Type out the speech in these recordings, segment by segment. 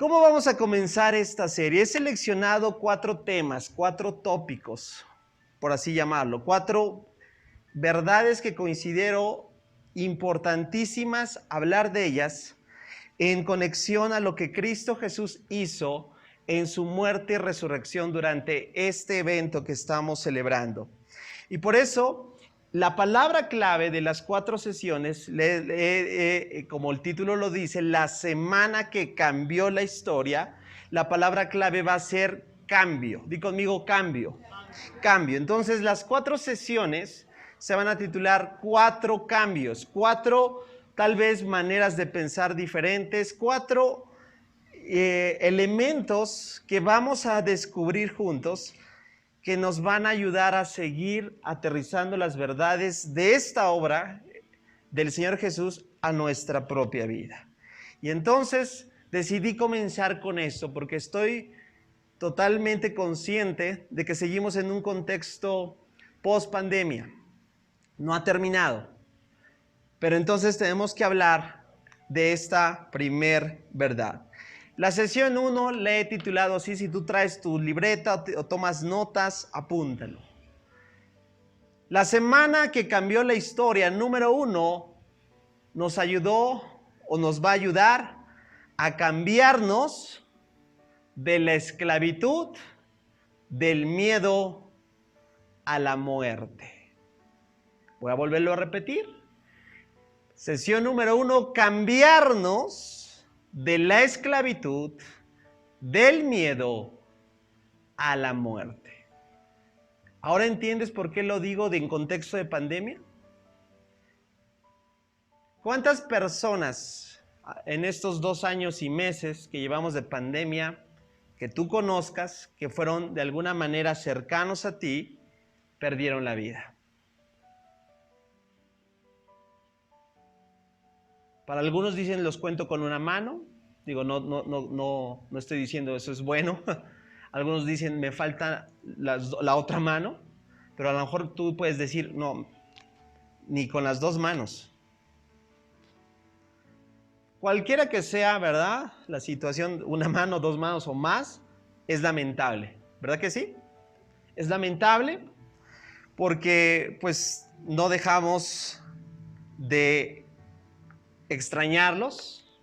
¿Cómo vamos a comenzar esta serie? He seleccionado 4 temas, 4 tópicos, por así llamarlo, 4 verdades que considero importantísimas hablar de ellas en conexión a lo que Cristo Jesús hizo en su muerte y resurrección durante este evento que estamos celebrando. Y por eso, la palabra clave de las 4 sesiones, como el título lo dice, la semana que cambió la historia, la palabra clave va a ser cambio. Di conmigo cambio. Cambio. Entonces, las 4 sesiones se van a titular 4 cambios, 4 tal vez maneras de pensar diferentes, 4 elementos que vamos a descubrir juntos que nos van a ayudar a seguir aterrizando las verdades de esta obra del Señor Jesús a nuestra propia vida. Y entonces decidí comenzar con esto porque estoy totalmente consciente de que seguimos en un contexto post-pandemia. No ha terminado. Pero entonces tenemos que hablar de esta primer verdad. La sesión 1 le he titulado así, si tú traes tu libreta o tomas notas, apúntalo. La semana que cambió la historia, número 1, nos ayudó o nos va a ayudar a cambiarnos de la esclavitud, del miedo a la muerte. Voy a volverlo a repetir. Sesión número 1, cambiarnos de la esclavitud, del miedo a la muerte. ¿Ahora entiendes por qué lo digo en contexto de pandemia? ¿Cuántas personas en estos 2 años y meses que llevamos de pandemia, que tú conozcas, que fueron de alguna manera cercanos a ti, perdieron la vida? Para algunos dicen los cuento con una mano. Digo, no estoy diciendo eso es bueno. Algunos dicen me falta la otra mano. Pero a lo mejor tú puedes decir, no, ni con las 2 manos. Cualquiera que sea, ¿verdad? La situación, una mano, 2 manos o más, es lamentable. ¿Verdad que sí? Es lamentable porque pues no dejamos de extrañarlos,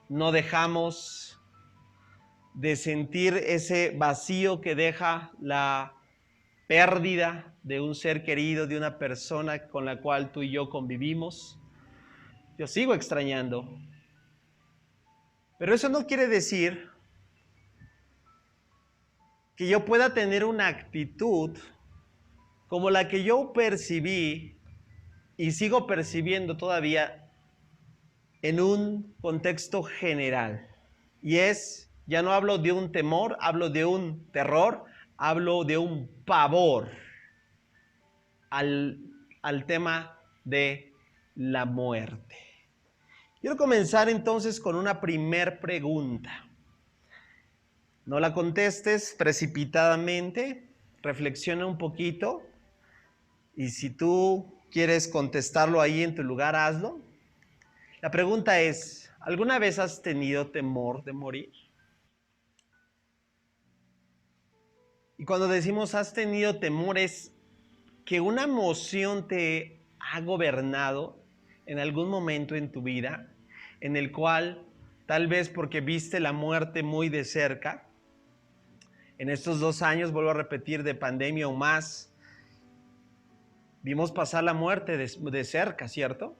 no dejamos de sentir ese vacío que deja la pérdida de un ser querido, de una persona con la cual tú y yo convivimos. Yo sigo extrañando. Pero eso no quiere decir que yo pueda tener una actitud como la que yo percibí y sigo percibiendo todavía en un contexto general. Y ya no hablo de un temor, hablo de un terror, hablo de un pavor al tema de la muerte. Quiero comenzar entonces con una primer pregunta. No la contestes precipitadamente, reflexiona un poquito y si tú quieres contestarlo ahí en tu lugar, hazlo. La pregunta es, ¿alguna vez has tenido temor de morir? Y cuando decimos has tenido temor es que una emoción te ha gobernado en algún momento en tu vida, en el cual tal vez porque viste la muerte muy de cerca, en estos 2 años, vuelvo a repetir, de pandemia o más, vimos pasar la muerte de cerca, ¿cierto?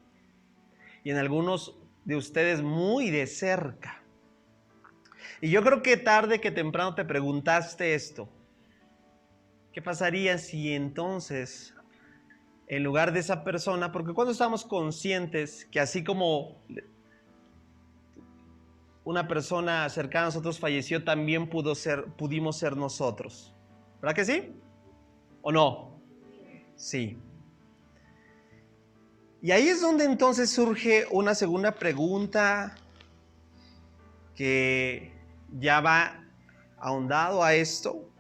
Y en algunos de ustedes muy de cerca. Y yo creo que tarde que temprano te preguntaste esto. ¿Qué pasaría si entonces, en lugar de esa persona, porque cuando estamos conscientes que así como una persona cercana a nosotros falleció, también pudimos ser nosotros? ¿Verdad que sí? ¿O no? Sí. Y ahí es donde entonces surge una segunda pregunta que ya va ahondado a esto.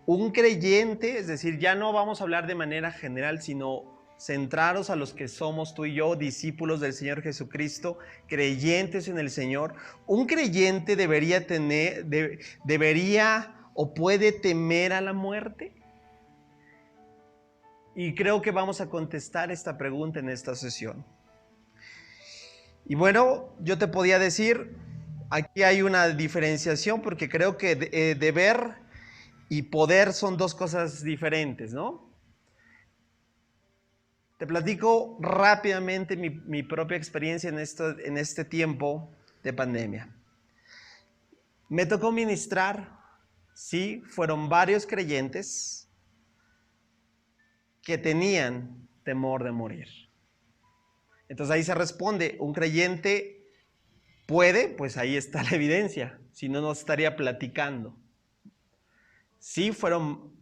Un creyente, es decir, ya no vamos a hablar de manera general, sino centraros a los que somos tú y yo, discípulos del Señor Jesucristo, creyentes en el Señor. Un creyente debería o puede temer a la muerte. Y creo que vamos a contestar esta pregunta en esta sesión. Y bueno, yo te podía decir, aquí hay una diferenciación porque creo que deber y poder son dos cosas diferentes, ¿no? Te platico rápidamente mi propia experiencia en este tiempo de pandemia. Me tocó ministrar, sí, fueron varios creyentes que tenían temor de morir. Entonces ahí se responde, ¿un creyente puede? Pues ahí está la evidencia, si no, no estaría platicando. Sí, fueron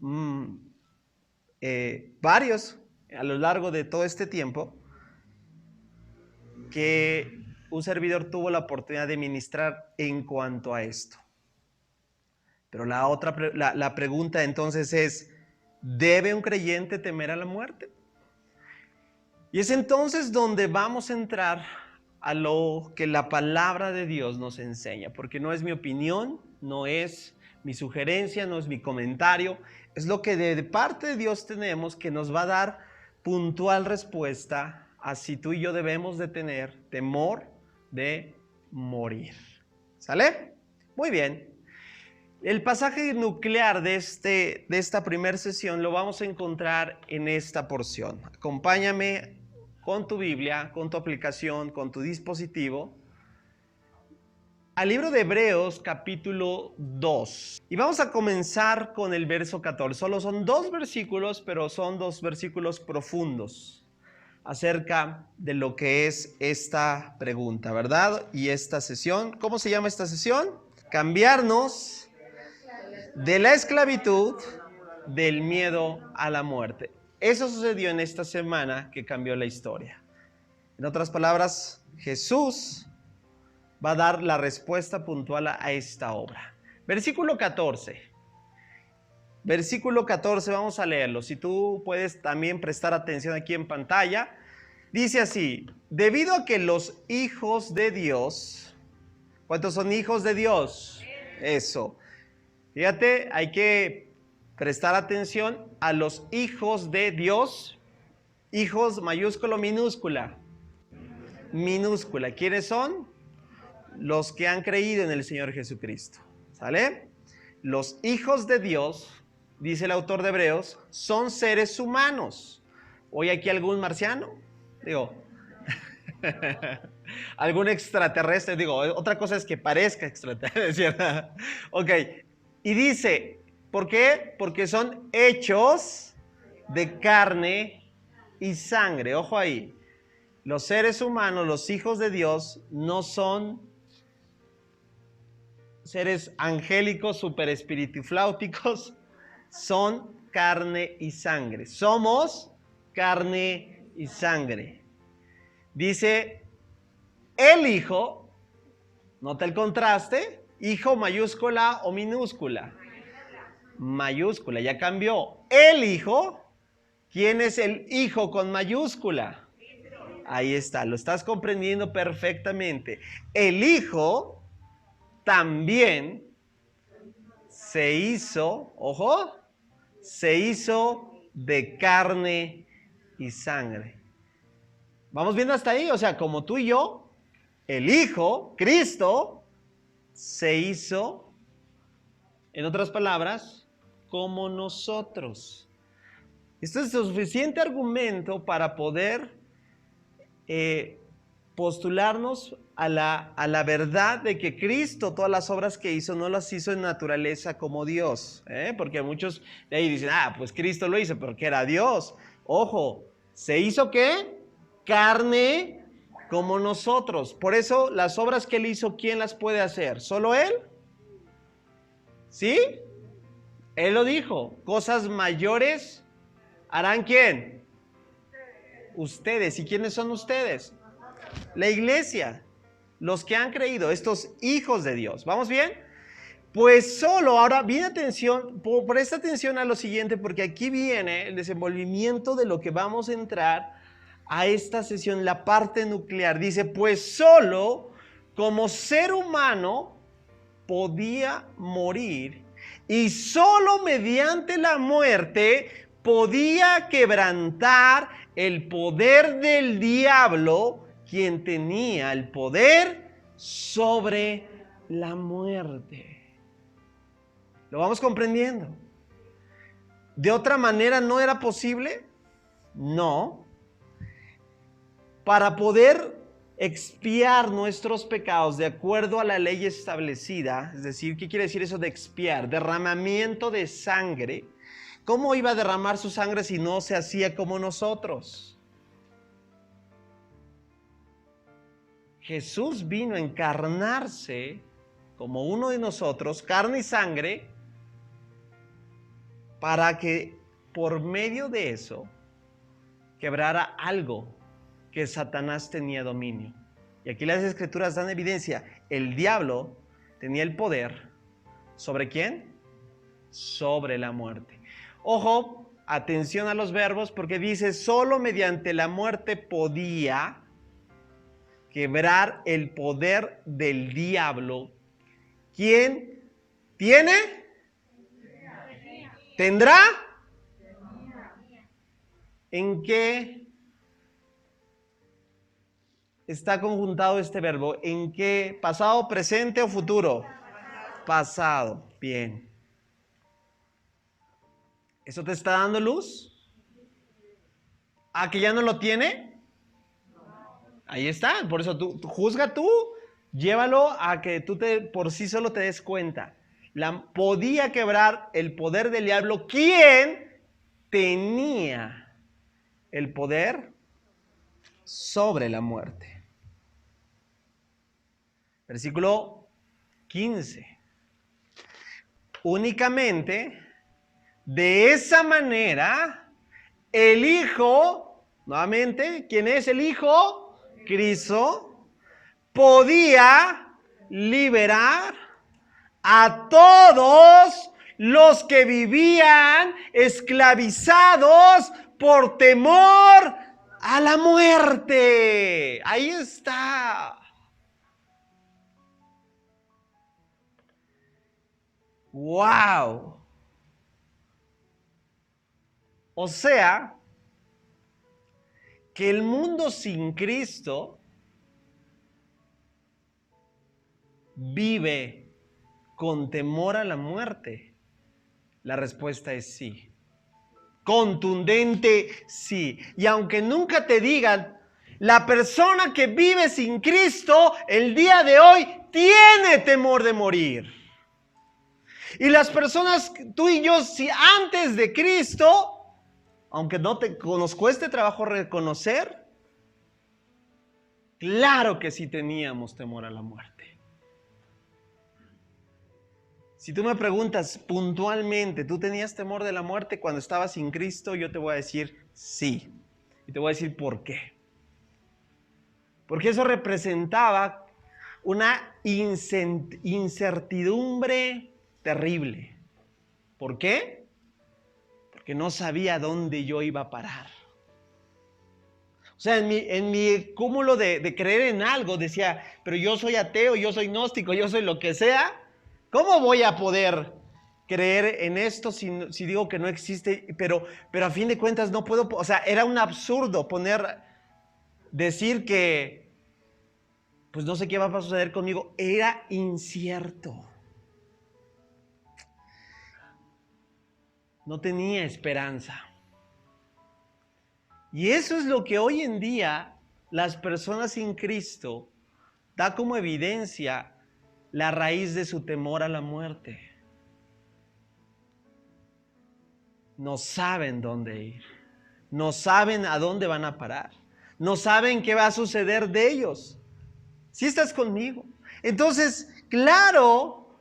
varios a lo largo de todo este tiempo que un servidor tuvo la oportunidad de ministrar en cuanto a esto. Pero la pregunta entonces es, ¿debe un creyente temer a la muerte? Y es entonces donde vamos a entrar a lo que la palabra de Dios nos enseña, porque no es mi opinión, no es mi sugerencia, no es mi comentario, es lo que de parte de Dios tenemos que nos va a dar puntual respuesta a si tú y yo debemos de tener temor de morir. ¿Sale? Muy bien. El pasaje nuclear de esta primera sesión lo vamos a encontrar en esta porción. Acompáñame con tu Biblia, con tu aplicación, con tu dispositivo, al libro de Hebreos capítulo 2. Y vamos a comenzar con el verso 14. Solo son 2 versículos, pero son 2 versículos profundos acerca de lo que es esta pregunta, ¿verdad? Y esta sesión, ¿cómo se llama esta sesión? Cambiarnos de la esclavitud, del miedo a la muerte. Eso sucedió en esta semana que cambió la historia. En otras palabras, Jesús va a dar la respuesta puntual a esta obra. Versículo 14. Versículo 14, vamos a leerlo. Si tú puedes también prestar atención aquí en pantalla. Dice así, debido a que los hijos de Dios, ¿cuántos son hijos de Dios? Eso. Fíjate, hay que prestar atención a los hijos de Dios. Hijos mayúscula o minúscula. Minúscula. ¿Quiénes son? Los que han creído en el Señor Jesucristo. ¿Sale? Los hijos de Dios, dice el autor de Hebreos, son seres humanos. ¿Hoy aquí algún marciano? Digo, algún extraterrestre. Digo, otra cosa es que parezca extraterrestre. Ok. Y dice, ¿por qué? Porque son hechos de carne y sangre. Ojo ahí. Los seres humanos, los hijos de Dios, no son seres angélicos, super espiritifláuticos, son carne y sangre. Somos carne y sangre. Dice, el Hijo, nota el contraste, Hijo mayúscula o minúscula. Mayúscula, ya cambió. El Hijo, ¿quién es el Hijo con mayúscula? Ahí está, lo estás comprendiendo perfectamente. El Hijo también se hizo, ojo, se hizo de carne y sangre. ¿Vamos viendo hasta ahí? O sea, como tú y yo, el Hijo, Cristo, se hizo, en otras palabras, como nosotros. Esto es suficiente argumento para poder postularnos a la verdad de que Cristo, todas las obras que hizo, no las hizo en naturaleza como Dios. Porque muchos de ahí dicen, pues Cristo lo hizo, pero que era Dios. Ojo, ¿se hizo qué? Carne como nosotros. Por eso las obras que Él hizo, ¿quién las puede hacer? ¿Solo Él? ¿Sí? Él lo dijo. Cosas mayores harán ¿quién? Ustedes. ¿Y quiénes son ustedes? La iglesia. Los que han creído, estos hijos de Dios. ¿Vamos bien? Pues solo, ahora viene atención, presta atención a lo siguiente, porque aquí viene el desenvolvimiento de lo que vamos a entrar a esta sesión, la parte nuclear. Dice, pues solo como ser humano podía morir y solo mediante la muerte podía quebrantar el poder del diablo, quien tenía el poder sobre la muerte. ¿Lo vamos comprendiendo? ¿De otra manera no era posible? No. Para poder expiar nuestros pecados de acuerdo a la ley establecida, es decir, ¿qué quiere decir eso de expiar? Derramamiento de sangre. ¿Cómo iba a derramar su sangre si no se hacía como nosotros? Jesús vino a encarnarse como uno de nosotros, carne y sangre, para que por medio de eso quebrara algo que Satanás tenía dominio. Y aquí las Escrituras dan evidencia. El diablo tenía el poder. ¿Sobre quién? Sobre la muerte. Ojo, atención a los verbos, porque dice, solo mediante la muerte podía quebrar el poder del diablo. ¿Quién tiene? ¿Tendrá? ¿En qué está conjuntado este verbo? ¿En qué? ¿Pasado, presente o futuro? Pasado. Bien. ¿Eso te está dando luz? ¿A que ya no lo tiene? Ahí está. Por eso tú juzga tú. Llévalo a que tú por sí solo te des cuenta. Podía quebrar el poder del diablo. ¿Quién tenía el poder sobre la muerte? Versículo 15. Únicamente de esa manera el Hijo, nuevamente, ¿quién es el Hijo? Cristo, podía liberar a todos los que vivían esclavizados por temor a la muerte. Ahí está. ¡Wow! O sea, que el mundo sin Cristo vive con temor a la muerte. La respuesta es sí. Contundente sí. Y aunque nunca te digan, la persona que vive sin Cristo el día de hoy tiene temor de morir. Y las personas, tú y yo, si antes de Cristo, aunque nos cueste trabajo reconocer, claro que sí teníamos temor a la muerte. Si tú me preguntas puntualmente, ¿tú tenías temor de la muerte cuando estabas sin Cristo? Yo te voy a decir sí. Y te voy a decir por qué. Porque eso representaba una incertidumbre terrible. ¿Por qué? Porque no sabía dónde yo iba a parar. O sea, en mi cúmulo de creer en algo, decía, pero yo soy ateo, yo soy gnóstico, yo soy lo que sea. ¿Cómo voy a poder creer en esto si digo que no existe? Pero a fin de cuentas no puedo, o sea, era un absurdo decir que, pues no sé qué va a suceder conmigo. Era incierto. No tenía esperanza. Y eso es lo que hoy en día las personas sin Cristo da como evidencia la raíz de su temor a la muerte. No saben dónde ir. No saben a dónde van a parar. No saben qué va a suceder de ellos. ¿Sí estás conmigo? Entonces, claro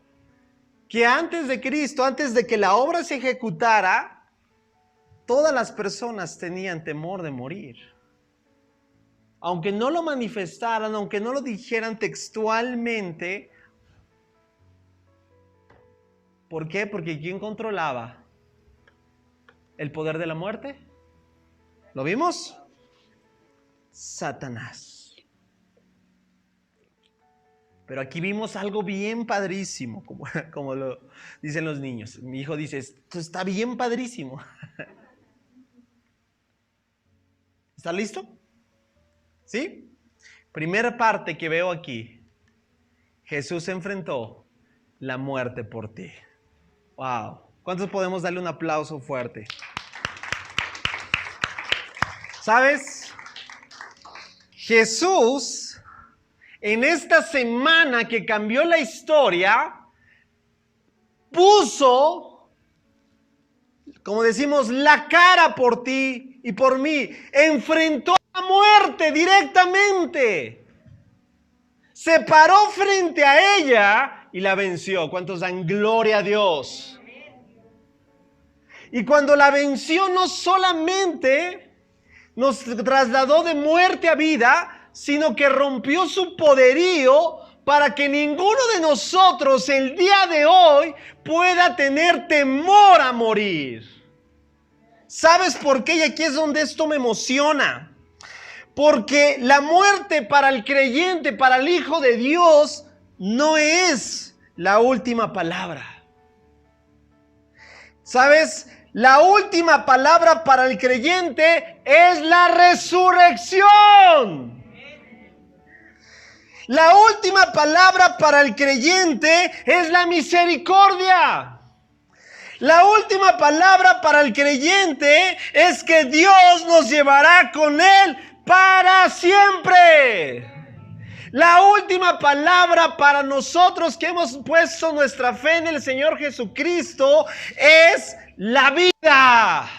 que antes de Cristo, antes de que la obra se ejecutara, todas las personas tenían temor de morir. Aunque no lo manifestaran, aunque no lo dijeran textualmente, ¿Por qué? Porque ¿quién controlaba el poder de la muerte? ¿Lo vimos? Satanás. Pero aquí vimos algo bien padrísimo, como lo dicen los niños. Mi hijo dice, esto está bien padrísimo. ¿Está listo? ¿Sí? Primera parte que veo aquí. Jesús enfrentó la muerte por ti. Wow. ¿Cuántos podemos darle un aplauso fuerte? ¿Sabes? Jesús, en esta semana que cambió la historia, puso, como decimos, la cara por ti y por mí. Enfrentó la muerte directamente. Se paró frente a ella y la venció. ¿Cuántos dan gloria a Dios? Y cuando la venció, no solamente nos trasladó de muerte a vida, sino que rompió su poderío para que ninguno de nosotros el día de hoy pueda tener temor a morir. ¿Sabes por qué? Y aquí es donde esto me emociona. Porque la muerte para el creyente, para el Hijo de Dios, no es la última palabra. ¿Sabes? La última palabra para el creyente es la resurrección. La última palabra para el creyente es la misericordia. La última palabra para el creyente es que Dios nos llevará con Él para siempre. La última palabra para nosotros que hemos puesto nuestra fe en el Señor Jesucristo es la vida.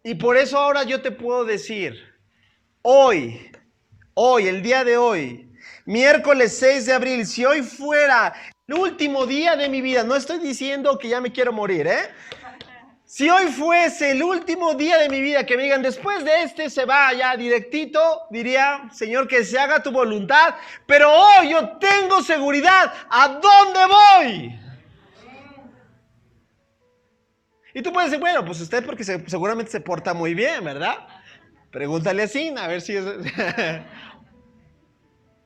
Y por eso ahora yo te puedo decir, hoy, el día de hoy, miércoles 6 de abril, si hoy fuera el último día de mi vida, no estoy diciendo que ya me quiero morir, Si hoy fuese el último día de mi vida, que me digan, después de este se va ya directito, diría, Señor, que se haga tu voluntad, pero hoy yo tengo seguridad, ¿a dónde voy? Y tú puedes decir, bueno, pues usted porque seguramente se porta muy bien, ¿verdad? Pregúntale así, a ver si es...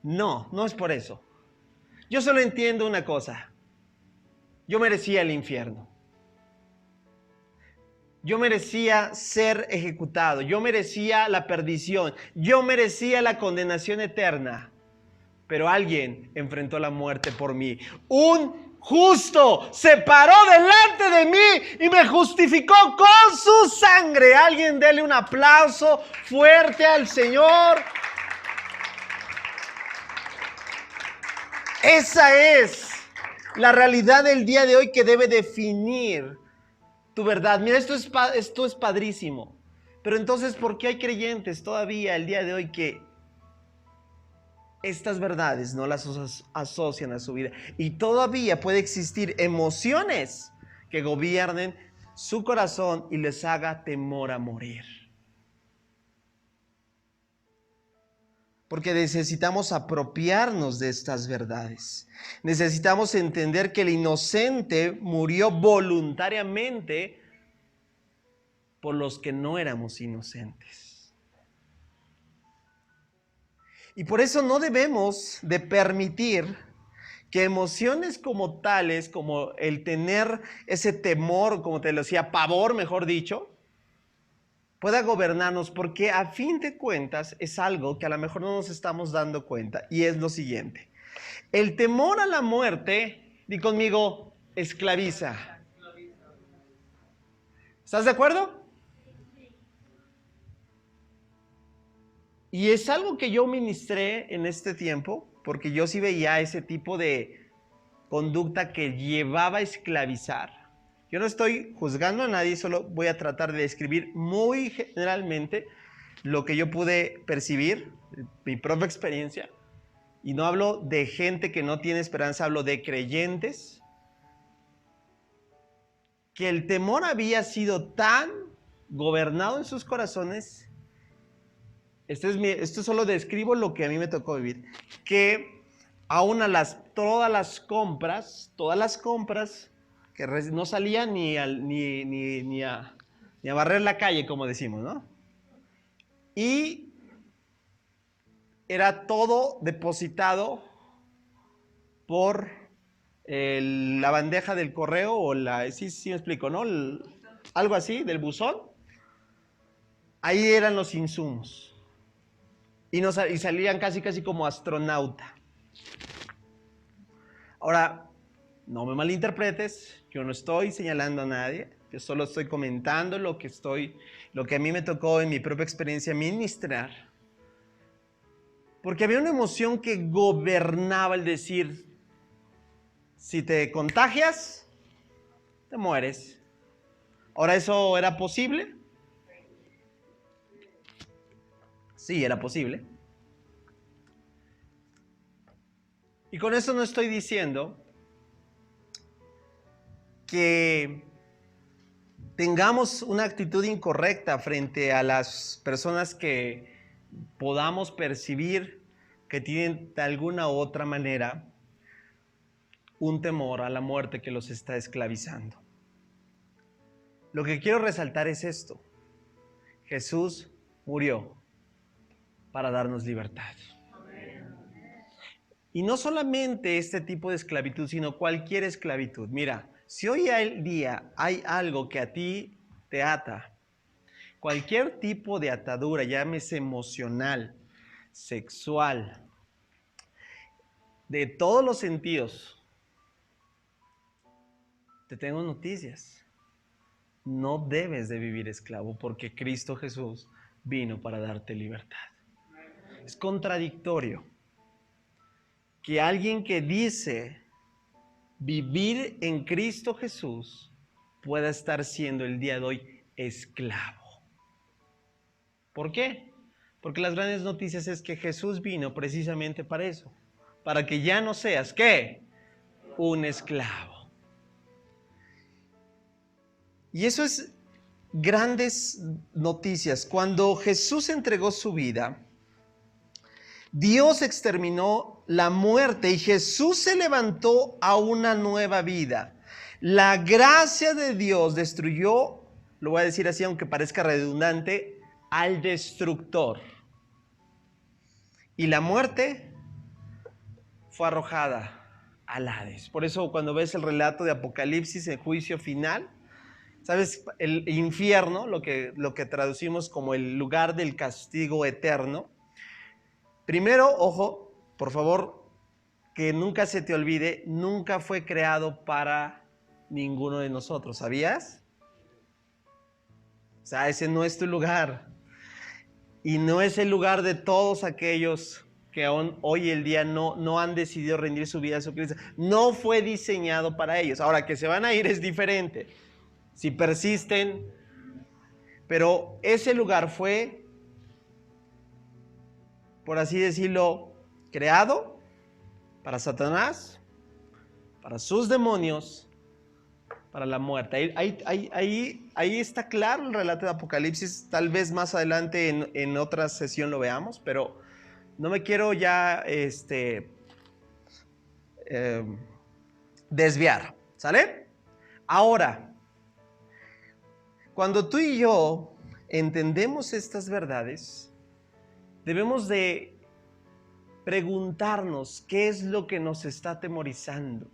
No, no es por eso. Yo solo entiendo una cosa. Yo merecía el infierno. Yo merecía ser ejecutado. Yo merecía la perdición. Yo merecía la condenación eterna. Pero alguien enfrentó la muerte por mí. Un justo se paró delante de mí y me justificó con su sangre. Alguien dele un aplauso fuerte al Señor. Esa es la realidad del día de hoy que debe definir tu verdad. Mira, esto es padrísimo. Pero entonces, ¿por qué hay creyentes todavía el día de hoy que estas verdades no las asocian a su vida? Y todavía puede existir emociones que gobiernen su corazón y les haga temor a morir. Porque necesitamos apropiarnos de estas verdades. Necesitamos entender que el inocente murió voluntariamente por los que no éramos inocentes. Y por eso no debemos de permitir que emociones como tales, como el tener ese temor, como te lo decía, pavor, mejor dicho, pueda gobernarnos, porque a fin de cuentas es algo que a lo mejor no nos estamos dando cuenta, y es lo siguiente. El temor a la muerte, di conmigo, esclaviza. ¿Estás de acuerdo? Y es algo que yo ministré en este tiempo, porque yo sí veía ese tipo de conducta que llevaba a esclavizar. Yo no estoy juzgando a nadie, solo voy a tratar de describir muy generalmente lo que yo pude percibir, mi propia experiencia. Y no hablo de gente que no tiene esperanza, hablo de creyentes. Que el temor había sido tan gobernado en sus corazones. Esto solo describo lo que a mí me tocó vivir. Que aún a todas las compras que no salían ni a barrer la calle, como decimos, ¿no? Y era todo depositado por la bandeja del correo o sí me explico, ¿no? Algo así, del buzón. Ahí eran los insumos. Y salían casi como astronauta. Ahora, no me malinterpretes, yo no estoy señalando a nadie, yo solo estoy comentando lo que a mí me tocó en mi propia experiencia ministrar. Porque había una emoción que gobernaba el decir, si te contagias, te mueres. Ahora, ¿eso era posible? Sí, era posible. Y con eso no estoy diciendo que tengamos una actitud incorrecta frente a las personas que podamos percibir que tienen de alguna u otra manera un temor a la muerte que los está esclavizando. Lo que quiero resaltar es esto: Jesús murió para darnos libertad. Y no solamente este tipo de esclavitud, sino cualquier esclavitud. Mira, si hoy al día hay algo que a ti te ata, cualquier tipo de atadura, llámese emocional, sexual, de todos los sentidos, te tengo noticias. No debes de vivir esclavo porque Cristo Jesús vino para darte libertad. Es contradictorio que alguien que dice vivir en Cristo Jesús pueda estar siendo el día de hoy esclavo. ¿Por qué? Porque las grandes noticias es que Jesús vino precisamente para eso, para que ya no seas, ¿qué? Un esclavo. Y eso es grandes noticias. Cuando Jesús entregó su vida, Dios exterminó la muerte y Jesús se levantó a una nueva vida. La gracia de Dios destruyó, lo voy a decir así aunque parezca redundante, al destructor. Y la muerte fue arrojada al Hades. Por eso cuando ves el relato de Apocalipsis, el juicio final, ¿sabes? El infierno, lo que traducimos como el lugar del castigo eterno. Primero, ojo, por favor, que nunca se te olvide, nunca fue creado para ninguno de nosotros, ¿sabías? O sea, ese no es tu lugar. Y no es el lugar de todos aquellos que aún hoy el día no han decidido rendir su vida a Jesucristo. No fue diseñado para ellos. Ahora, que se van a ir es diferente. Si persisten, pero ese lugar fue, por así decirlo, creado para Satanás, para sus demonios, para la muerte. Ahí está claro el relato de Apocalipsis. Tal vez más adelante en otra sesión lo veamos, pero no me quiero ya desviar, ¿sale? Ahora, cuando tú y yo entendemos estas verdades, debemos de preguntarnos qué es lo que nos está atemorizando.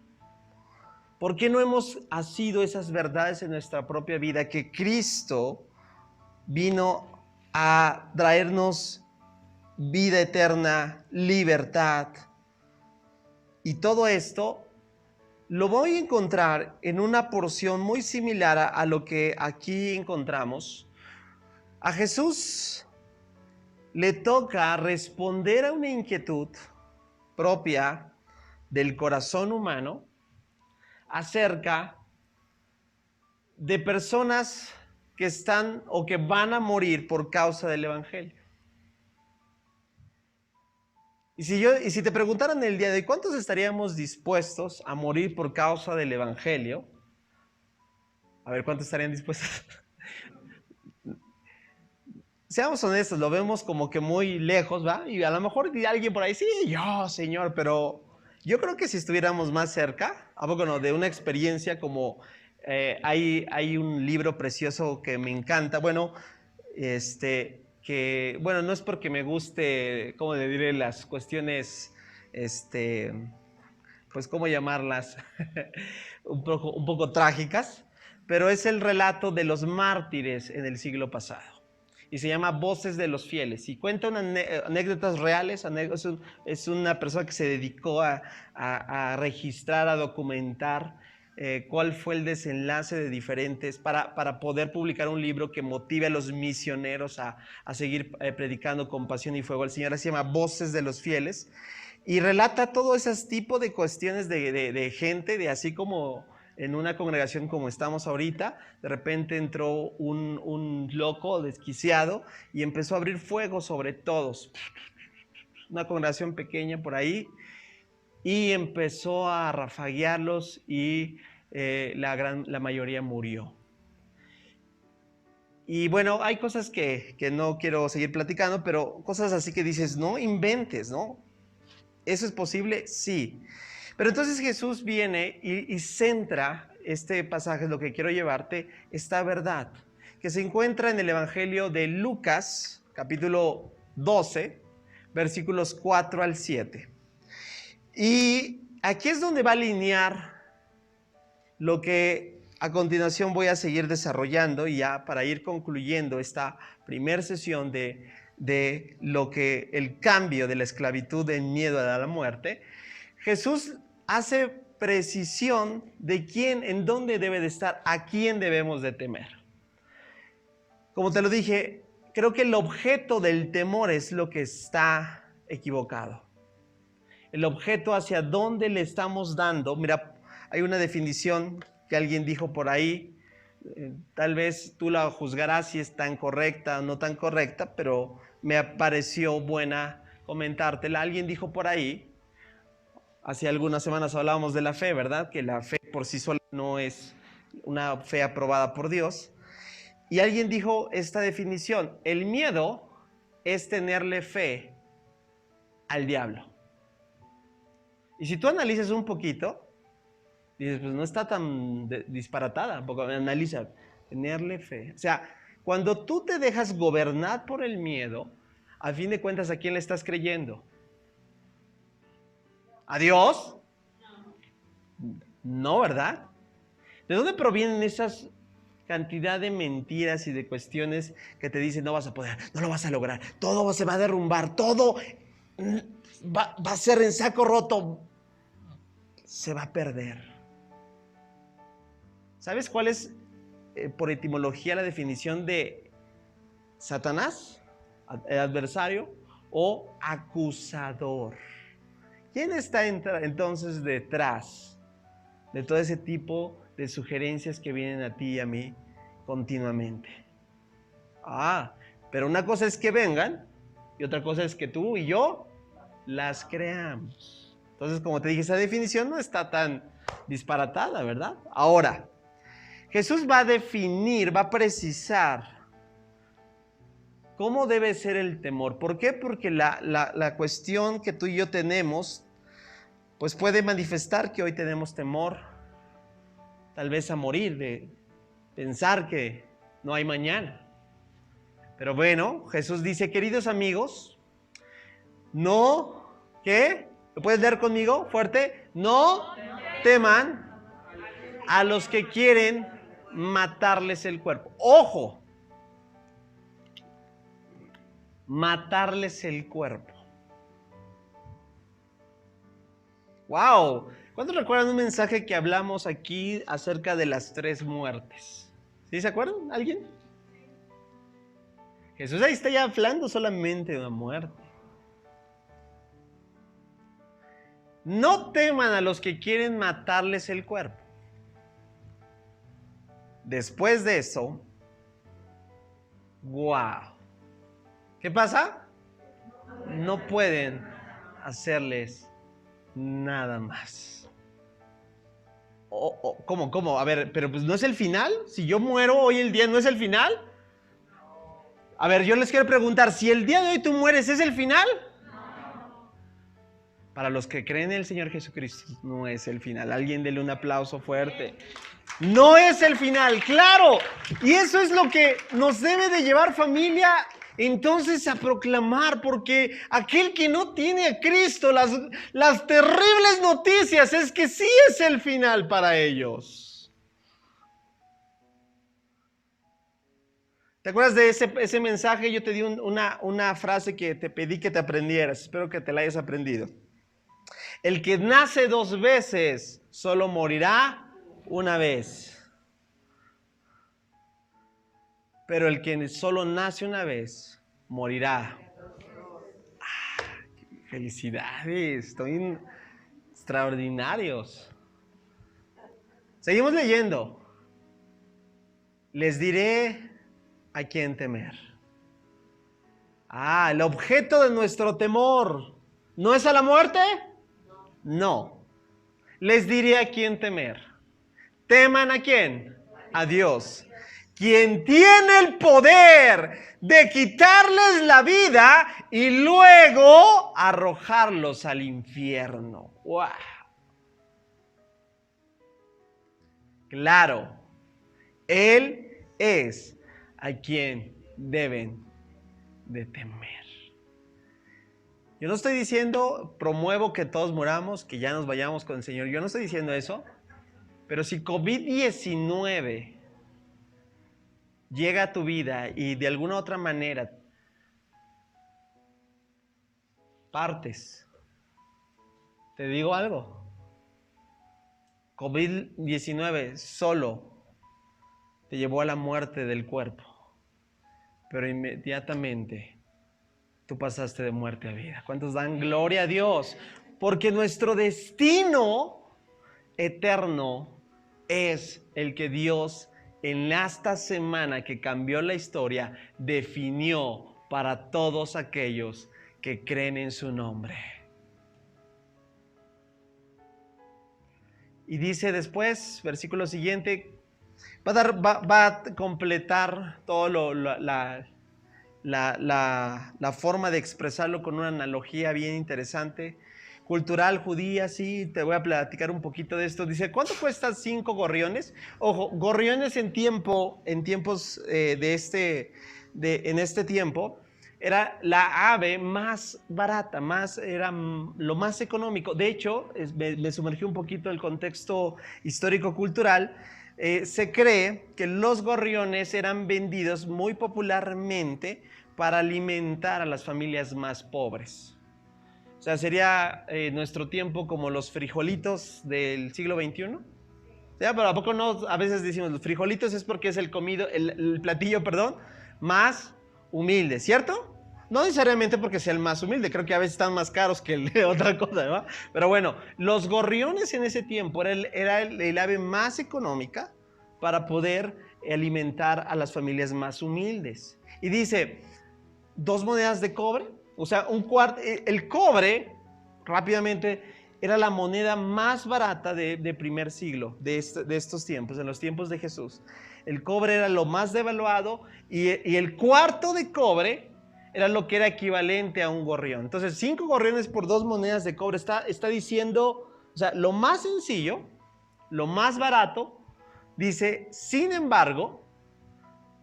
¿Por qué no hemos asido esas verdades en nuestra propia vida? Que Cristo vino a traernos vida eterna, libertad. Y todo esto lo voy a encontrar en una porción muy similar a lo que aquí encontramos. A Jesús le toca responder a una inquietud propia del corazón humano acerca de personas que están o que van a morir por causa del Evangelio. Y si te preguntaran el día de hoy, ¿cuántos estaríamos dispuestos a morir por causa del Evangelio? A ver, ¿cuántos estarían dispuestos? Seamos honestos, lo vemos como que muy lejos, ¿va? Y a lo mejor alguien por ahí, sí, yo, Señor, pero Yo creo que si estuviéramos más cerca, ¿a poco no? De una experiencia como hay un libro precioso que me encanta, bueno, no es porque me guste, ¿cómo le diré? Las cuestiones, pues, ¿cómo llamarlas? un poco trágicas, pero es el relato de los mártires en el siglo pasado. Y se llama Voces de los Fieles. Y cuenta anécdotas reales. Es una persona que se dedicó a registrar, a documentar cuál fue el desenlace de diferentes, para poder publicar un libro que motive a los misioneros a seguir predicando con pasión y fuego al Señor. Se llama Voces de los Fieles. Y relata todo ese tipo de cuestiones de gente, de así como en una congregación como estamos ahorita, de repente entró un loco desquiciado y empezó a abrir fuego sobre todos. Una congregación pequeña por ahí, y empezó a rafaguearlos y la mayoría murió. Y bueno, hay cosas que no quiero seguir platicando, pero cosas así que dices, no inventes, ¿no? ¿Eso es posible? Sí. Pero entonces Jesús viene y centra este pasaje, lo que quiero llevarte, esta verdad, que se encuentra en el Evangelio de Lucas, capítulo 12, versículos 4 al 7. Y aquí es donde va a alinear lo que a continuación voy a seguir desarrollando, y ya para ir concluyendo esta primera sesión de lo que el cambio de la esclavitud en miedo a la muerte. Jesús hace precisión de quién, en dónde debe de estar, a quién debemos de temer. Como te lo dije, creo que el objeto del temor es lo que está equivocado. El objeto hacia dónde le estamos dando. Mira, hay una definición que alguien dijo por ahí, tal vez tú la juzgarás si es tan correcta o no tan correcta, pero me pareció buena comentártela. Alguien dijo por ahí, hace algunas semanas hablábamos de la fe, ¿verdad? Que la fe por sí sola no es una fe aprobada por Dios. Y alguien dijo esta definición: el miedo es tenerle fe al diablo. Y si tú analizas un poquito, dices, pues no está tan disparatada, porque analiza, tenerle fe. O sea, cuando tú te dejas gobernar por el miedo, a fin de cuentas, ¿a quién le estás creyendo? ¿A Dios? No, ¿verdad? ¿De dónde provienen esas cantidad de mentiras y de cuestiones que te dicen no vas a poder, no lo vas a lograr, todo se va a derrumbar, todo va a ser en saco roto, se va a perder? ¿Sabes cuál es, por etimología, la definición de Satanás? El adversario o acusador. ¿Quién está entonces detrás de todo ese tipo de sugerencias que vienen a ti y a mí continuamente? Pero una cosa es que vengan y otra cosa es que tú y yo las creamos. Entonces, como te dije, esa definición no está tan disparatada, ¿verdad? Ahora, Jesús va a definir, va a precisar cómo debe ser el temor. ¿Por qué? Porque la cuestión que tú y yo tenemos, pues puede manifestar que hoy tenemos temor, tal vez a morir, de pensar que no hay mañana. Pero bueno, Jesús dice, queridos amigos, no, ¿qué? ¿Lo puedes leer conmigo fuerte? No teman a los que quieren matarles el cuerpo. ¡Ojo! Matarles el cuerpo. ¡Wow! ¿Cuántos recuerdan un mensaje que hablamos aquí acerca de las 3 muertes? ¿Sí se acuerdan? ¿Alguien? Jesús ahí está ya hablando solamente de una muerte. No teman a los que quieren matarles el cuerpo. Después de eso, ¡wow! ¿Qué pasa? No pueden hacerles nada más. ¿Cómo? A ver, pero pues no es el final. Si yo muero hoy el día, ¿no es el final? A ver, yo les quiero preguntar, si el día de hoy tú mueres, ¿es el final? Para los que creen en el Señor Jesucristo, no es el final. Alguien dele un aplauso fuerte. No es el final, claro. Y eso es lo que nos debe de llevar, familia, entonces a proclamar, porque aquel que no tiene a Cristo, las terribles noticias es que sí es el final para ellos. ¿Te acuerdas de ese mensaje? Yo te di una frase que te pedí que te aprendieras. Espero que te la hayas aprendido. El que nace 2 veces solo morirá una vez. Pero el que solo nace una vez morirá. Felicidades, estoy extraordinarios. Seguimos leyendo. Les diré a quién temer. El objeto de nuestro temor ¿no es a la muerte? No. Les diré a quién temer. ¿Teman a quién? A Dios, quien tiene el poder de quitarles la vida y luego arrojarlos al infierno. ¡Wow! Claro, Él es a quien deben de temer. Yo no estoy diciendo, promuevo que todos muramos, que ya nos vayamos con el Señor. Yo no estoy diciendo eso. Pero si COVID-19 llega a tu vida y de alguna otra manera partes, te digo algo. COVID-19 solo te llevó a la muerte del cuerpo, pero inmediatamente tú pasaste de muerte a vida. ¿Cuántos dan gloria a Dios? Porque nuestro destino eterno es el que Dios en esta semana que cambió la historia definió para todos aquellos que creen en su nombre. Y dice después, versículo siguiente, va a completar todo la forma de expresarlo con una analogía bien interesante, cultural, judía. Sí, te voy a platicar un poquito de esto. Dice, ¿cuánto cuestan 5 gorriones? Ojo, gorriones en tiempos en este tiempo, era la ave más barata, era lo más económico. De hecho, me sumergí un poquito en el contexto histórico-cultural. Se cree que los gorriones eran vendidos muy popularmente para alimentar a las familias más pobres. O sea, sería nuestro tiempo como los frijolitos del siglo XXI. ¿Ya? Pero ¿a poco no? A veces decimos los frijolitos es porque es el platillo, más humilde, ¿cierto? No necesariamente porque sea el más humilde, creo que a veces están más caros que el de otra cosa, ¿no? Pero bueno, los gorriones en ese tiempo era el ave más económica para poder alimentar a las familias más humildes. Y dice, 2 monedas de cobre, o sea, el cobre, rápidamente, era la moneda más barata de primer siglo, de estos tiempos, en los tiempos de Jesús. El cobre era lo más devaluado y el cuarto de cobre era lo que era equivalente a un gorrión. Entonces, 5 gorriones por 2 monedas de cobre está diciendo, o sea, lo más sencillo, lo más barato. Dice, sin embargo,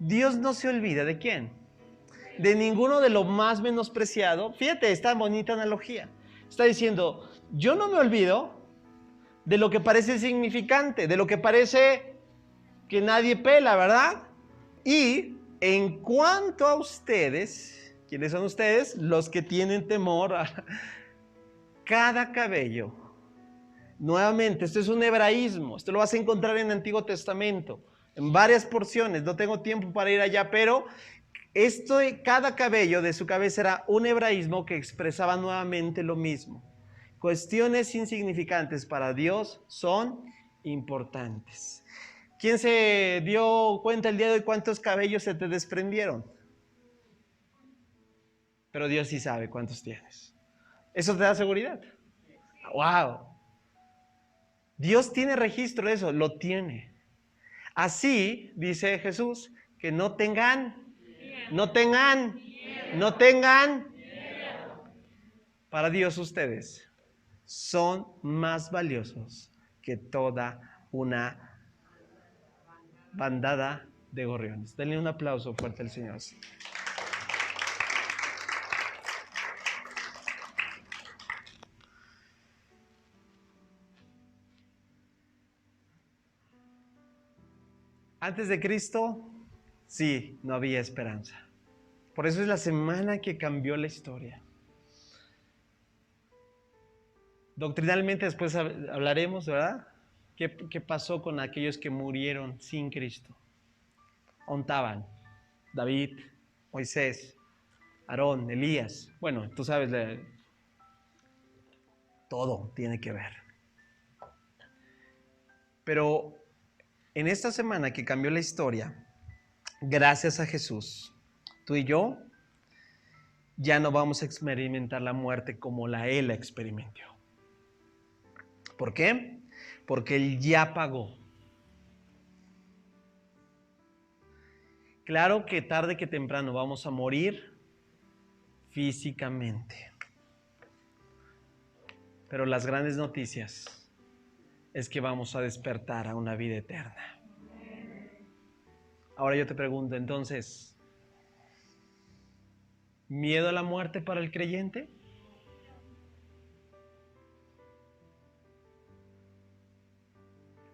Dios no se olvida ¿de quién? De ninguno de lo más menospreciado. Fíjate, esta bonita analogía. Está diciendo, yo no me olvido de lo que parece insignificante, de lo que parece que nadie pela, ¿verdad? Y en cuanto a ustedes, ¿quiénes son ustedes? Los que tienen temor a cada cabello. Nuevamente, esto es un hebraísmo, esto lo vas a encontrar en el Antiguo Testamento, en varias porciones, no tengo tiempo para ir allá, pero cada cabello de su cabeza era un hebraísmo que expresaba nuevamente lo mismo. Cuestiones insignificantes para Dios son importantes. ¿Quién se dio cuenta el día de hoy cuántos cabellos se te desprendieron? Pero Dios sí sabe cuántos tienes. ¿Eso te da seguridad? ¡Wow! Dios tiene registro de eso, lo tiene. Así, dice Jesús, que no tengan. Para Dios ustedes son más valiosos que toda una bandada de gorriones. Denle un aplauso fuerte al Señor. Antes de Cristo, sí, no había esperanza. Por eso es la semana que cambió la historia. Doctrinalmente después hablaremos, ¿verdad? ¿Qué pasó con aquellos que murieron sin Cristo? Ontaban, David, Moisés, Aarón, Elías. Bueno, tú sabes, todo tiene que ver. Pero en esta semana que cambió la historia, gracias a Jesús, tú y yo ya no vamos a experimentar la muerte como Él la experimentó. ¿Por qué? Porque Él ya pagó. Claro que tarde que temprano vamos a morir físicamente. Pero las grandes noticias es que vamos a despertar a una vida eterna. Ahora yo te pregunto, entonces, ¿miedo a la muerte para el creyente?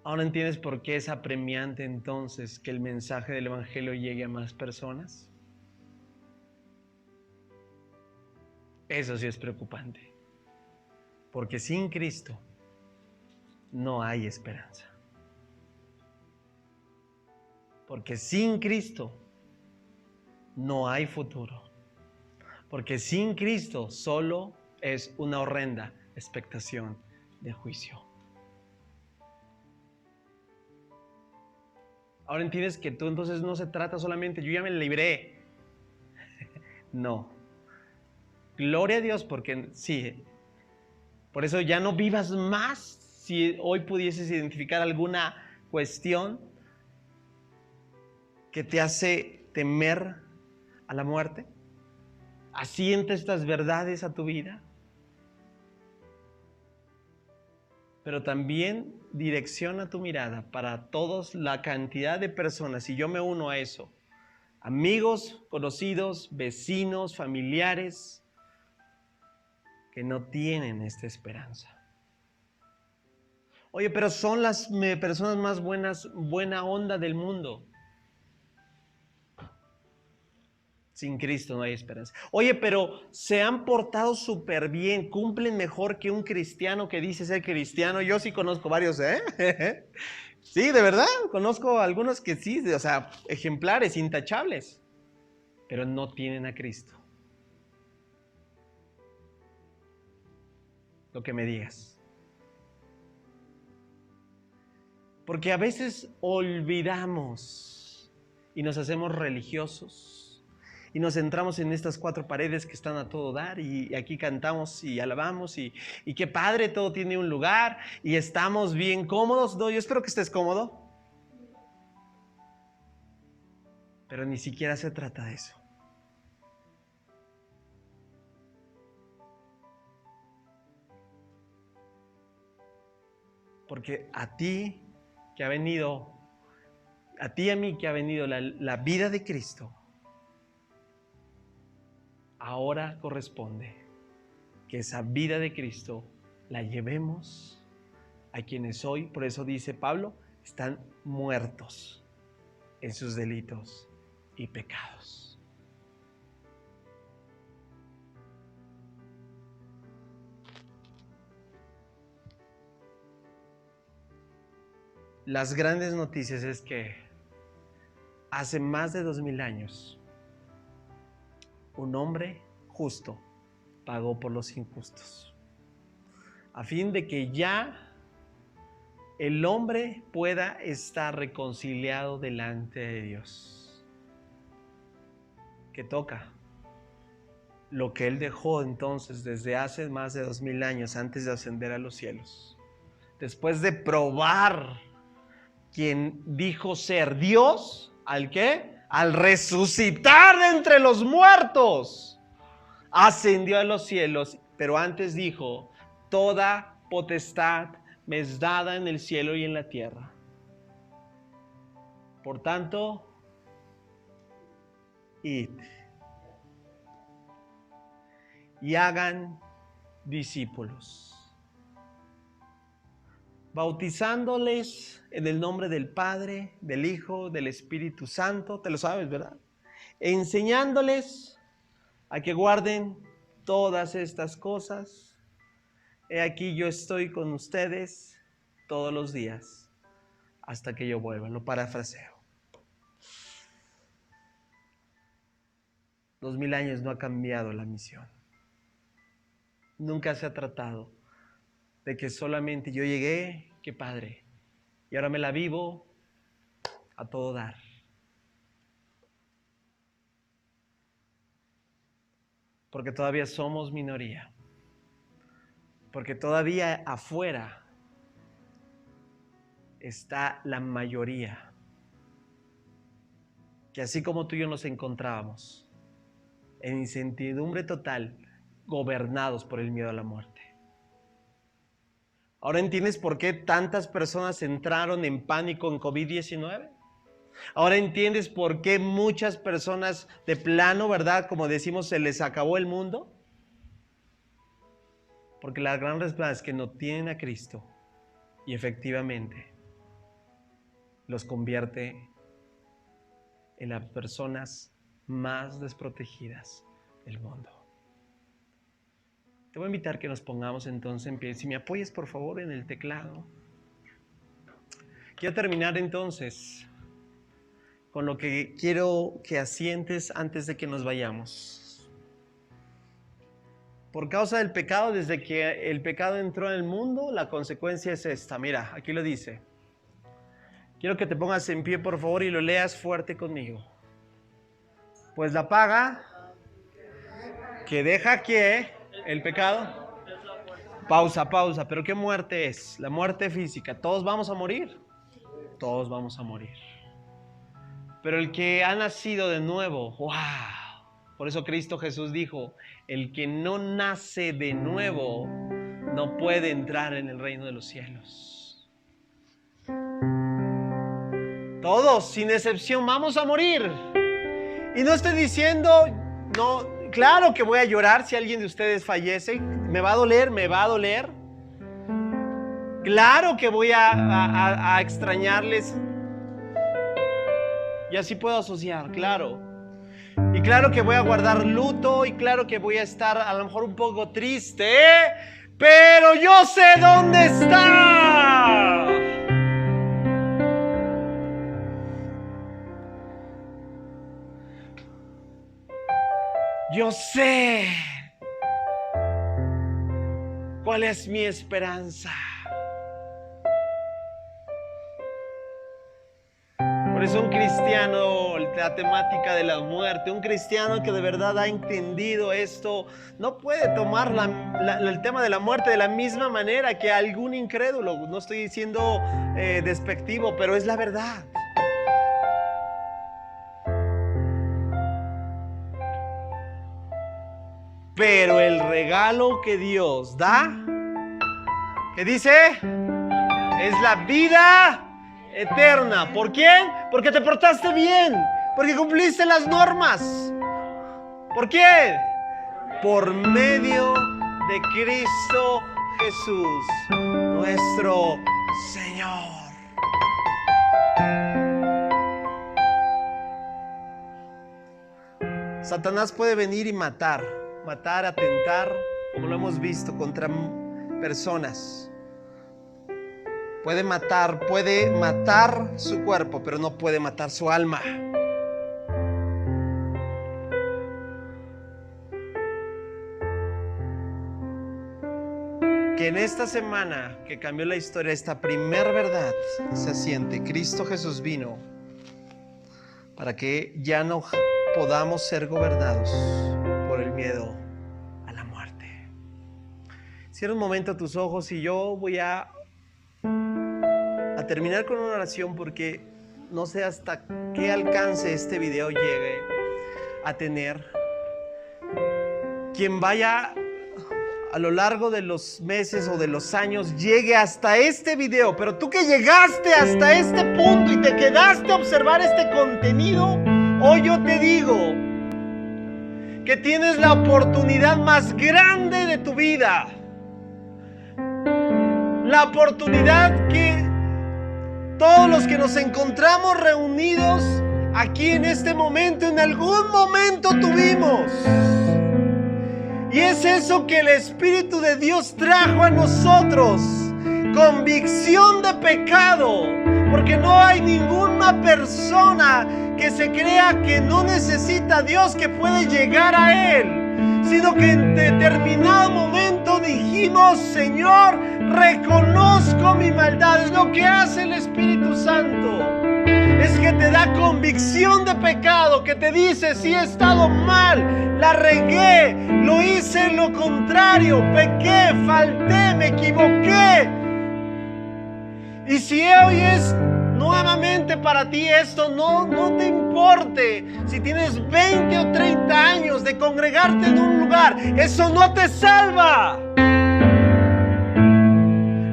¿Ahora entiendes por qué es apremiante entonces que el mensaje del Evangelio llegue a más personas? Eso sí es preocupante. Porque sin Cristo no hay esperanza. Porque sin Cristo no hay futuro. Porque sin Cristo solo es una horrenda expectación de juicio. Ahora entiendes que tú entonces no se trata solamente, yo ya me libré. No. Gloria a Dios porque sí. Por eso ya no vivas más. Si hoy pudieses identificar alguna cuestión que te hace temer a la muerte, asienta estas verdades a tu vida. Pero también direcciona tu mirada para toda la cantidad de personas, y yo me uno a eso, amigos, conocidos, vecinos, familiares, que no tienen esta esperanza. Oye, pero son las personas más buena onda del mundo. Sin Cristo no hay esperanza. Oye, pero se han portado súper bien, cumplen mejor que un cristiano que dice ser cristiano. Yo sí conozco varios, ¿eh? Sí, de verdad, conozco algunos que sí, o sea, ejemplares, intachables, pero no tienen a Cristo. Lo que me digas. Porque a veces olvidamos y nos hacemos religiosos. Y nos centramos en estas 4 paredes que están a todo dar y aquí cantamos y alabamos y qué padre, todo tiene un lugar y estamos bien cómodos. No, yo espero que estés cómodo. Pero ni siquiera se trata de eso. Porque a ti que ha venido, a ti y a mí que ha venido la vida de Cristo, ahora corresponde que esa vida de Cristo la llevemos a quienes hoy, por eso dice Pablo, están muertos en sus delitos y pecados. Las grandes noticias es que hace más de 2000 años un hombre justo pagó por los injustos, a fin de que ya el hombre pueda estar reconciliado delante de Dios. ¿Qué toca? Lo que Él dejó entonces desde hace más de 2000 años antes de ascender a los cielos. Después de probar quien dijo ser Dios, ¿al qué? Al resucitar de entre los muertos. Ascendió a los cielos, pero antes dijo, toda potestad me es dada en el cielo y en la tierra. Por tanto, id y hagan discípulos, bautizándoles en el nombre del Padre, del Hijo, del Espíritu Santo, te lo sabes, ¿verdad? Enseñándoles a que guarden todas estas cosas. He aquí yo estoy con ustedes todos los días hasta que yo vuelva. Lo parafraseo. 2000 años no ha cambiado la misión. Nunca se ha tratado de que solamente yo llegué, qué padre, y ahora me la vivo a todo dar. Porque todavía somos minoría. Porque todavía afuera está la mayoría. Que así como tú y yo nos encontrábamos en incertidumbre total, gobernados por el miedo a la muerte. ¿Ahora entiendes por qué tantas personas entraron en pánico en COVID-19? ¿Ahora entiendes por qué muchas personas de plano, verdad, como decimos, se les acabó el mundo? Porque la gran respuesta es que no tienen a Cristo y efectivamente los convierte en las personas más desprotegidas del mundo. Te voy a invitar que nos pongamos entonces en pie. Si me apoyas por favor en el teclado. Quiero terminar entonces con lo que quiero que asientes antes de que nos vayamos. Por causa del pecado, desde que el pecado entró en el mundo, la consecuencia es esta. Mira, aquí lo dice. Quiero que te pongas en pie por favor y lo leas fuerte conmigo. Pues la paga que deja que el pecado. Pausa. ¿Pero qué muerte es? La muerte física. ¿Todos vamos a morir? Todos vamos a morir. Pero el que ha nacido de nuevo, ¡wow! Por eso Cristo Jesús dijo, el que no nace de nuevo no puede entrar en el reino de los cielos. Todos, sin excepción, vamos a morir. Y no estoy diciendo, no, claro que voy a llorar si alguien de ustedes fallece. Me va a doler. Claro que voy a extrañarles. Y así puedo asociar, claro. Y claro que voy a guardar luto. Y claro que voy a estar a lo mejor un poco triste. Pero yo sé dónde está. Yo sé cuál es mi esperanza. Por eso un cristiano, la temática de la muerte, un cristiano que de verdad ha entendido esto, no puede tomar el tema de la muerte de la misma manera que algún incrédulo. No estoy diciendo despectivo, pero es la verdad. Pero el regalo que Dios da, ¿qué dice? Es la vida eterna. ¿Por quién? Porque te portaste bien, porque cumpliste las normas. ¿Por qué? Por medio de Cristo Jesús, nuestro Señor. Satanás puede venir y matar, atentar, como lo hemos visto, contra personas. Puede matar su cuerpo, pero no puede matar su alma. Que en esta semana que cambió la historia, esta primer verdad se asiente. Cristo Jesús vino para que ya no podamos ser gobernados por el miedo a la muerte. Cierra un momento tus ojos y yo voy a terminar con una oración, porque no sé hasta qué alcance este video llegue a tener. Quien vaya a lo largo de los meses o de los años llegue hasta este video, pero tú que llegaste hasta este punto y te quedaste a observar este contenido, hoy yo te digo que tienes la oportunidad más grande de tu vida. La oportunidad que todos los que nos encontramos reunidos aquí en este momento, en algún momento tuvimos. Y es eso que el Espíritu de Dios trajo a nosotros. Convicción de pecado. Porque no hay ninguna persona que se crea que no necesita a Dios, que puede llegar a Él. Sino que en determinado momento dijimos: Señor, reconozco mi maldad. Es lo que hace el Espíritu Santo. Es que te da convicción de pecado, que te dice: sí, he estado mal, la regué, lo hice lo contrario, pequé, falté, me equivoqué. Y si hoy es nuevamente para ti esto, no te importe si tienes 20 o 30 años de congregarte en un lugar, eso no te salva.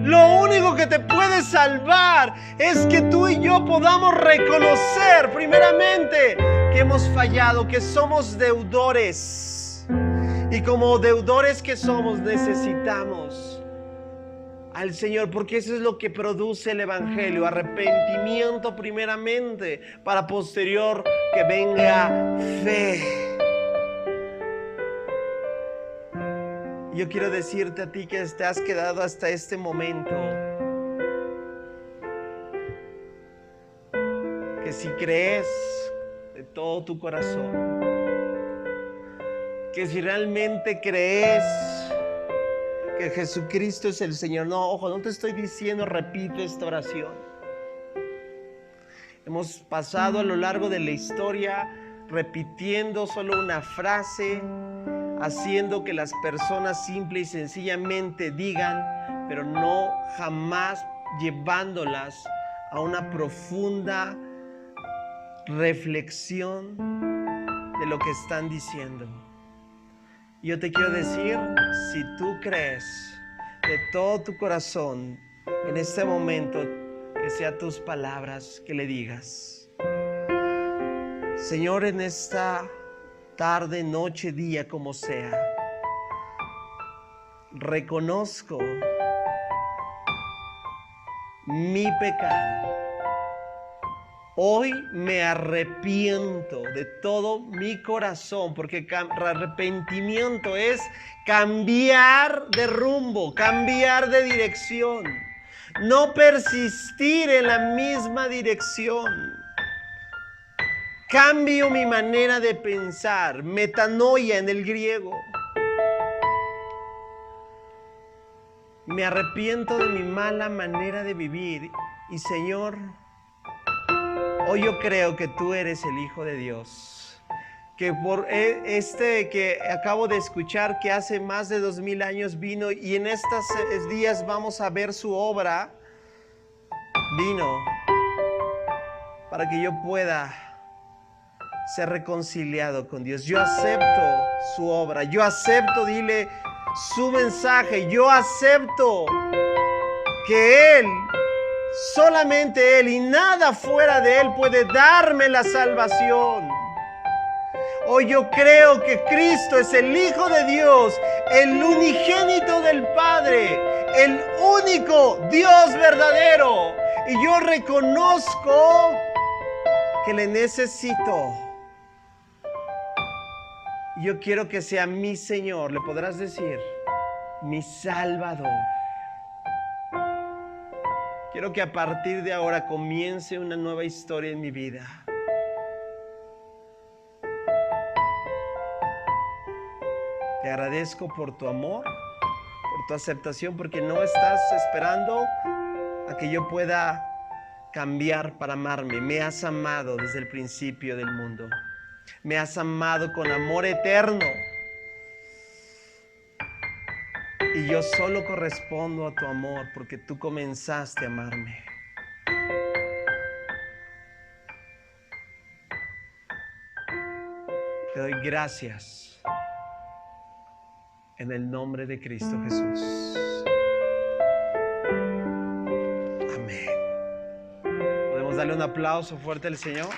Lo único que te puede salvar es que tú y yo podamos reconocer primeramente que hemos fallado, que somos deudores. Y como deudores que somos, necesitamos al Señor, porque eso es lo que produce el Evangelio: arrepentimiento primeramente, para posterior que venga fe. Yo quiero decirte a ti que te has quedado hasta este momento, que si crees de todo tu corazón, que si realmente crees que Jesucristo es el Señor, ojo, no te estoy diciendo repite esta oración. Hemos pasado a lo largo de la historia repitiendo solo una frase, haciendo que las personas simple y sencillamente digan, pero no jamás llevándolas a una profunda reflexión de lo que están diciendo. Yo te quiero decir, si tú crees de todo tu corazón en este momento, que sean tus palabras que le digas: Señor, en esta tarde, noche, día, como sea, reconozco mi pecado. Hoy me arrepiento de todo mi corazón, porque arrepentimiento es cambiar de rumbo, cambiar de dirección, no persistir en la misma dirección. Cambio mi manera de pensar, metanoia en el griego. Me arrepiento de mi mala manera de vivir. Y Señor, hoy yo creo que tú eres el Hijo de Dios. Que por que acabo de escuchar, que hace más de 2000 años vino, y en estos días vamos a ver su obra. Vino para que yo pueda ser reconciliado con Dios. Yo acepto su obra, yo acepto, dile, su mensaje. Yo acepto que Él, solamente Él y nada fuera de Él puede darme la salvación. Hoy yo creo que Cristo es el Hijo de Dios, el unigénito del Padre, el único Dios verdadero. Y yo reconozco que le necesito. Yo quiero que sea mi Señor. Le podrás decir, mi Salvador. Quiero que a partir de ahora comience una nueva historia en mi vida. Te agradezco por tu amor, por tu aceptación, porque no estás esperando a que yo pueda cambiar para amarme. Me has amado desde el principio del mundo. Me has amado con amor eterno. Y yo solo correspondo a tu amor porque tú comenzaste a amarme. Te doy gracias en el nombre de Cristo Jesús. Amén. Podemos darle un aplauso fuerte al Señor.